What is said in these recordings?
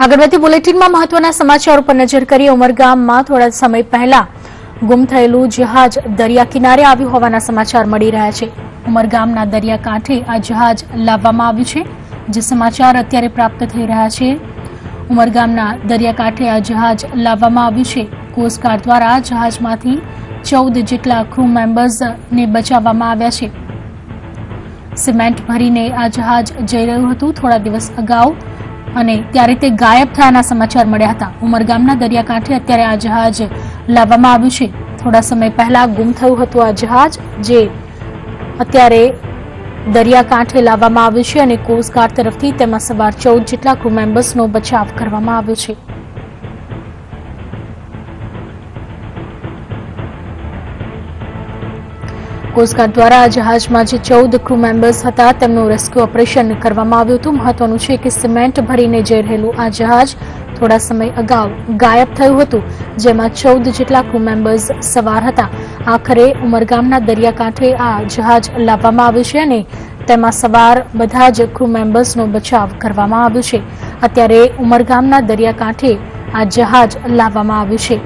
આગળ વધતી બુલેટિનમાં મહત્વના સમાચારો પર નજર કરીએ। ઉમરગામમાં થોડા સમય પહેલા ગુમ થયેલું જહાજ દરિયા કિનારે આવ્યું હોવાના સમાચાર મળી રહ્યા છે। ઉમરગામના દરિયાકાંઠે આ જહાજ લાવવામાં આવ્યું છે, જે સમાચાર અત્યારે પ્રાપ્ત થઈ રહ્યા છે। ઉમરગામના દરિયાકાંઠે આ જહાજ લાવવામાં આવ્યું છે। કોસ્ટગાર્ડ દ્વારા જહાજમાંથી 14 જેટલા ક્રૂ મેમ્બર્સને બચાવવામાં આવ્યા છે। સિમેન્ટ ભરીને આ જહાજ જઈ રહ્યું હતું થોડા દિવસ અગાઉ અને ત્યારે તે ગાયબ થયાના સમાચાર મળ્યા હતા। ઉમરગામના દરિયાકાંઠે અત્યારે આ જહાજ લાવવામાં આવ્યું છે। થોડા સમય પહેલા ગુમ થયું હતું આ જહાજ, જે અત્યારે દરિયાકાંઠે લાવવામાં આવ્યું છે અને કોસ્ટગાર્ડ તરફથી તેમાં સવાર 14 જેટલા ક્રૂ મેમ્બર્સનો બચાવ કરવામાં આવ્યો છે। કોસ્ટગાર્ડ દ્વારા આ જહાજમાં જે 14 ક્રૂ મેમ્બર્સ હતા તેમનું રેસ્ક્યુ ઓપરેશન કરવામાં આવ્યું હતું। મહત્વનું છે કે સિમેન્ટ ભરીને જઈ રહેલું આ જહાજ થોડા સમય અગાઉ ગાયબ થયું હતું, જેમાં 14 જેટલા ક્રૂ મેમ્બર્સ સવાર હતા। આખરે ઉમરગામના દરિયાકાંઠે આ જહાજ લાવવામાં આવ્યું છે અને તેમાં સવાર બધા જ ક્રૂ મેમ્બર્સનો બચાવ કરવામાં આવ્યો છે। અત્યારે ઉમરગામના દરિયાકાંઠે આ જહાજ લાવવામાં આવ્યું છે।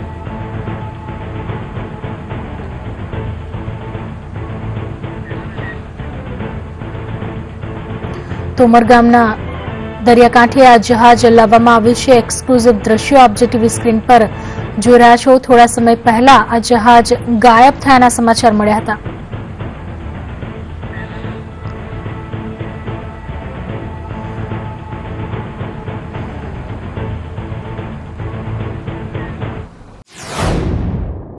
તો ઉમરગામના દરિયાકાંઠે આ જહાજ લાવવામાં આવ્યું છે। એક્સક્લુઝિવ દ્રશ્યો આપ જે ટીવી સ્ક્રીન પર જોઈ રહ્યા છો। થોડા સમય પહેલા આ જહાજ ગાયબ થયાના સમાચાર મળ્યા હતા।